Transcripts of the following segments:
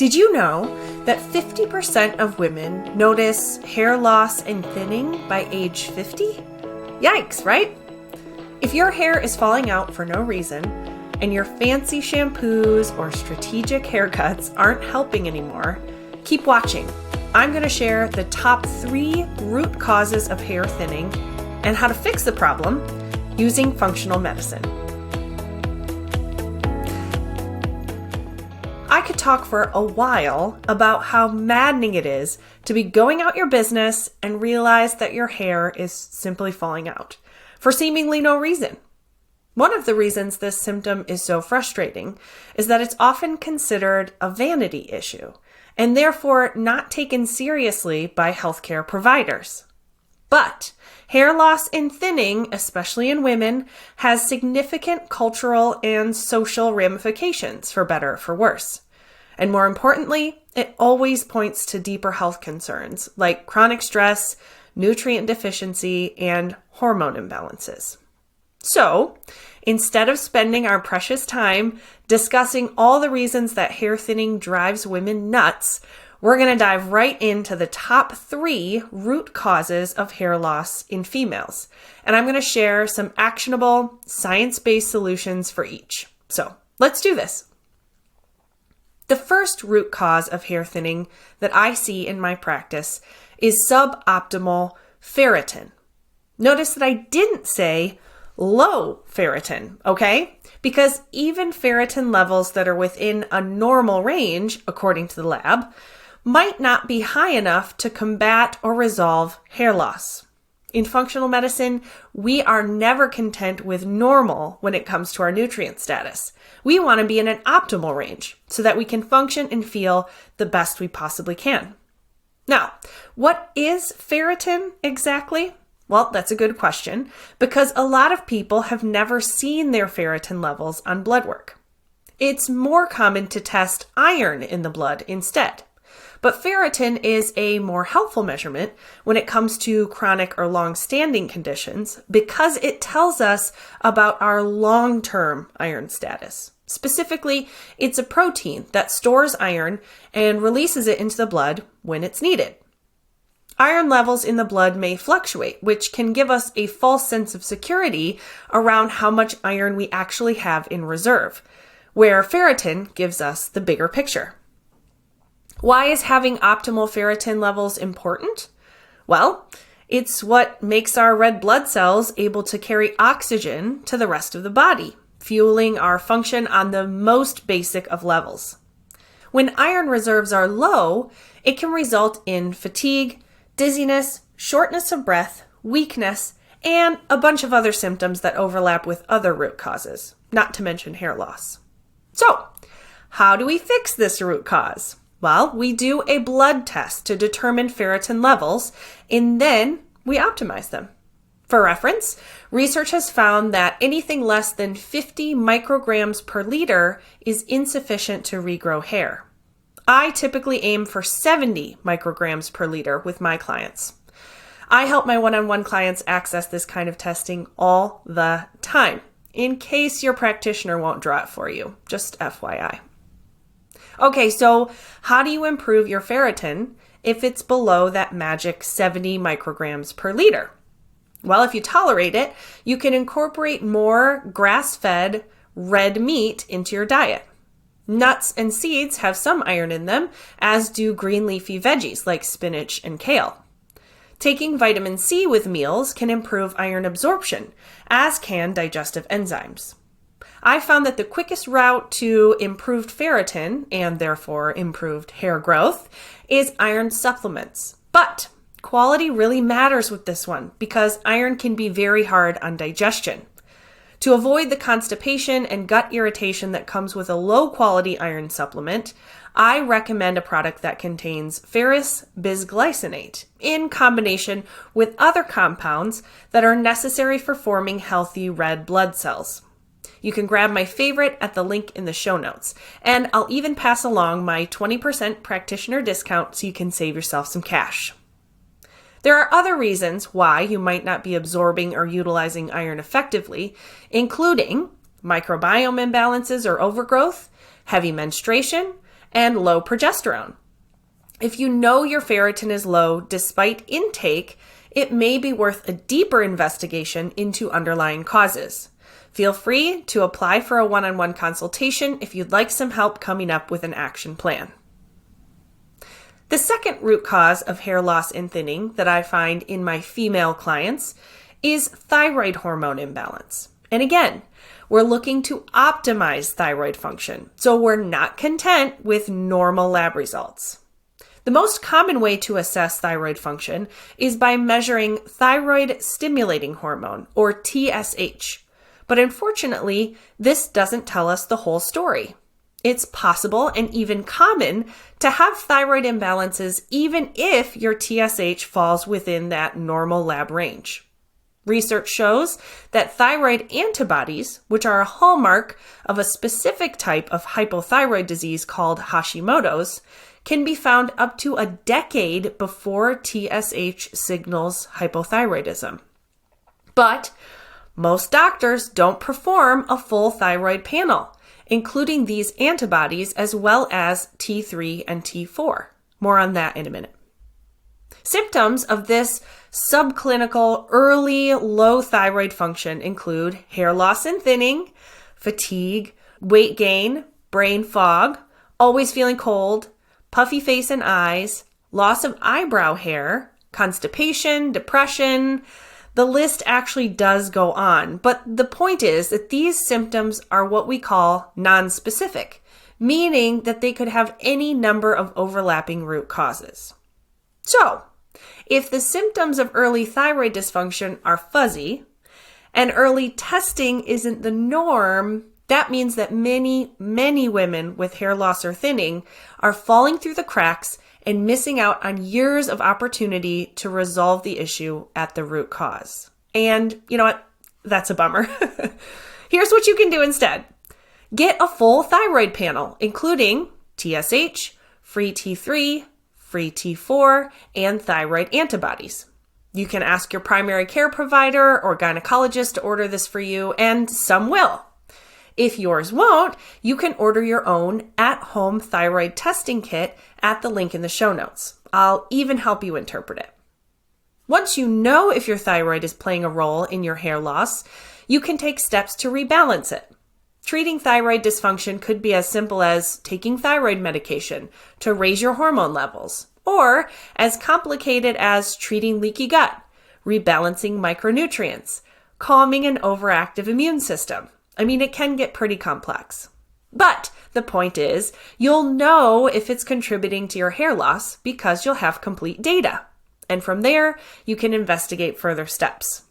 Did you know that 50% of women notice hair loss and thinning by age 50? Yikes, right? If your hair is falling out for no reason, and your fancy shampoos or strategic haircuts aren't helping anymore, keep watching. I'm going to share the top 3 root causes of hair thinning and how to fix the problem using functional medicine. I could talk for a while about how maddening it is to be going out your business and realize that your hair is simply falling out for seemingly no reason. One of the reasons this symptom is so frustrating is that it's often considered a vanity issue and therefore not taken seriously by healthcare providers. But hair loss and thinning, especially in women, has significant cultural and social ramifications, for better or for worse. And more importantly, it always points to deeper health concerns like chronic stress, nutrient deficiency, and hormone imbalances. So, instead of spending our precious time discussing all the reasons that hair thinning drives women nuts, we're going to dive right into the top 3 root causes of hair loss in females. And I'm going to share some actionable, science-based solutions for each. So, let's do this. The first root cause of hair thinning that I see in my practice is suboptimal ferritin. Notice that I didn't say low ferritin, okay? Because even ferritin levels that are within a normal range, according to the lab, might not be high enough to combat or resolve hair loss. In functional medicine, we are never content with normal when it comes to our nutrient status. We want to be in an optimal range so that we can function and feel the best we possibly can. Now, what is ferritin exactly? Well, that's a good question because a lot of people have never seen their ferritin levels on blood work. It's more common to test iron in the blood instead. But ferritin is a more helpful measurement when it comes to chronic or long-standing conditions because it tells us about our long-term iron status. Specifically, it's a protein that stores iron and releases it into the blood when it's needed. Iron levels in the blood may fluctuate, which can give us a false sense of security around how much iron we actually have in reserve, where ferritin gives us the bigger picture. Why is having optimal ferritin levels important? Well, it's what makes our red blood cells able to carry oxygen to the rest of the body, fueling our function on the most basic of levels. When iron reserves are low, it can result in fatigue, dizziness, shortness of breath, weakness, and a bunch of other symptoms that overlap with other root causes, not to mention hair loss. So, how do we fix this root cause? Well, we do a blood test to determine ferritin levels, and then we optimize them. For reference, research has found that anything less than 50 micrograms per liter is insufficient to regrow hair. I typically aim for 70 micrograms per liter with my clients. I help my one-on-one clients access this kind of testing all the time, in case your practitioner won't draw it for you, just FYI. Okay, so how do you improve your ferritin if it's below that magic 70 micrograms per liter? Well, if you tolerate it, you can incorporate more grass-fed red meat into your diet. Nuts and seeds have some iron in them, as do green leafy veggies like spinach and kale. Taking vitamin C with meals can improve iron absorption, as can digestive enzymes. I found that the quickest route to improved ferritin, and therefore improved hair growth, is iron supplements. But quality really matters with this one because iron can be very hard on digestion. To avoid the constipation and gut irritation that comes with a low-quality iron supplement, I recommend a product that contains ferrous bisglycinate in combination with other compounds that are necessary for forming healthy red blood cells. You can grab my favorite at the link in the show notes, and I'll even pass along my 20% practitioner discount so you can save yourself some cash. There are other reasons why you might not be absorbing or utilizing iron effectively, including microbiome imbalances or overgrowth, heavy menstruation, and low progesterone. If you know your ferritin is low despite intake, it may be worth a deeper investigation into underlying causes. Feel free to apply for a one-on-one consultation if you'd like some help coming up with an action plan. The second root cause of hair loss and thinning that I find in my female clients is thyroid hormone imbalance. And again, we're looking to optimize thyroid function, so we're not content with normal lab results. The most common way to assess thyroid function is by measuring thyroid stimulating hormone, or TSH. But unfortunately, this doesn't tell us the whole story. It's possible and even common to have thyroid imbalances even if your TSH falls within that normal lab range. Research shows that thyroid antibodies, which are a hallmark of a specific type of hypothyroid disease called Hashimoto's, can be found up to a decade before TSH signals hypothyroidism. But most doctors don't perform a full thyroid panel, including these antibodies as well as T3 and T4. More on that in a minute. Symptoms of this subclinical early low thyroid function include hair loss and thinning, fatigue, weight gain, brain fog, always feeling cold, puffy face and eyes, loss of eyebrow hair, constipation, depression. The list actually does go on, but the point is that these symptoms are what we call nonspecific, meaning that they could have any number of overlapping root causes. So, if the symptoms of early thyroid dysfunction are fuzzy and early testing isn't the norm, that means that many women with hair loss or thinning are falling through the cracks and missing out on years of opportunity to resolve the issue at the root cause. And you know what? That's a bummer. Here's what you can do instead. Get a full thyroid panel, including TSH, free T3, free T4, and thyroid antibodies. You can ask your primary care provider or gynecologist to order this for you, and some will. If yours won't, you can order your own at-home thyroid testing kit at the link in the show notes. I'll even help you interpret it. Once you know if your thyroid is playing a role in your hair loss, you can take steps to rebalance it. Treating thyroid dysfunction could be as simple as taking thyroid medication to raise your hormone levels, or as complicated as treating leaky gut, rebalancing micronutrients, calming an overactive immune system. I mean, it can get pretty complex. But the point is, you'll know if it's contributing to your hair loss because you'll have complete data. And from there, you can investigate further steps.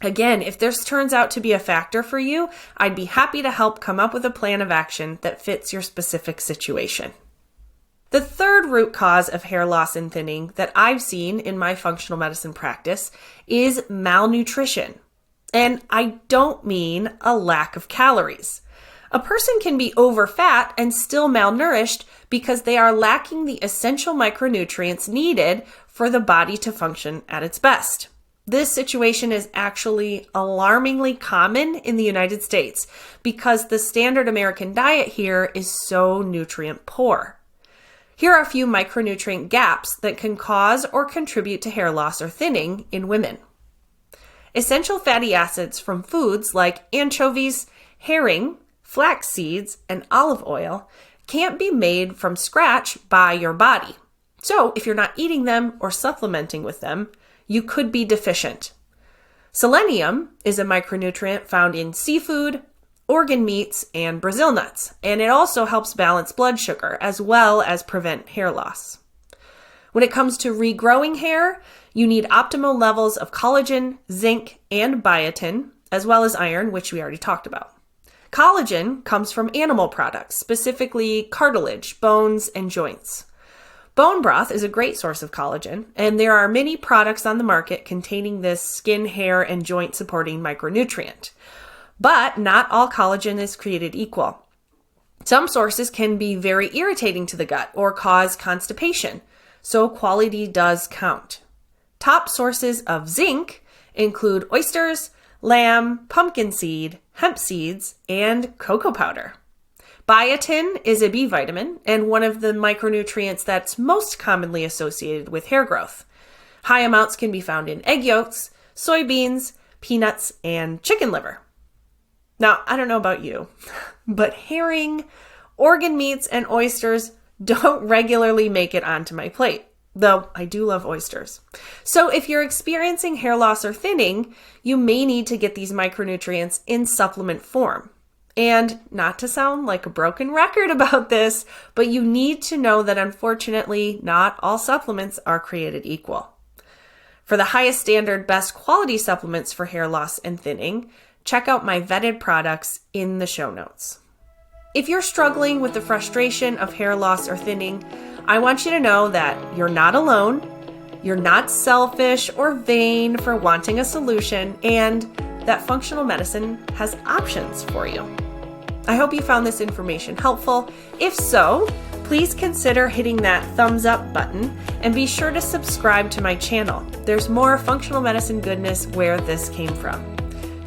Again, if this turns out to be a factor for you, I'd be happy to help come up with a plan of action that fits your specific situation. The third root cause of hair loss and thinning that I've seen in my functional medicine practice is malnutrition. And I don't mean a lack of calories. A person can be overfat and still malnourished because they are lacking the essential micronutrients needed for the body to function at its best. This situation is actually alarmingly common in the United States because the standard American diet here is so nutrient poor. Here are a few micronutrient gaps that can cause or contribute to hair loss or thinning in women. Essential fatty acids from foods like anchovies, herring, flax seeds, and olive oil can't be made from scratch by your body. So if you're not eating them or supplementing with them, you could be deficient. Selenium is a micronutrient found in seafood, organ meats, and Brazil nuts, and it also helps balance blood sugar as well as prevent hair loss. When it comes to regrowing hair, you need optimal levels of collagen, zinc, and biotin, as well as iron, which we already talked about. Collagen comes from animal products, specifically cartilage, bones, and joints. Bone broth is a great source of collagen, and there are many products on the market containing this skin, hair, and joint supporting micronutrient. But not all collagen is created equal. Some sources can be very irritating to the gut or cause constipation, so quality does count. Top sources of zinc include oysters, lamb, pumpkin seed, hemp seeds, and cocoa powder. Biotin is a B vitamin and one of the micronutrients that's most commonly associated with hair growth. High amounts can be found in egg yolks, soybeans, peanuts, and chicken liver. Now, I don't know about you, but herring, organ meats, and oysters don't regularly make it onto my plate, though I do love oysters. So if you're experiencing hair loss or thinning, you may need to get these micronutrients in supplement form. And not to sound like a broken record about this, but you need to know that unfortunately, not all supplements are created equal. For the highest standard, best quality supplements for hair loss and thinning, check out my vetted products in the show notes. If you're struggling with the frustration of hair loss or thinning, I want you to know that you're not alone, you're not selfish or vain for wanting a solution, and that functional medicine has options for you. I hope you found this information helpful. If so, please consider hitting that thumbs up button and be sure to subscribe to my channel. There's more functional medicine goodness where this came from.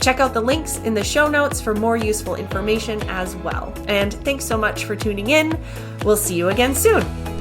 Check out the links in the show notes for more useful information as well. And thanks so much for tuning in. We'll see you again soon.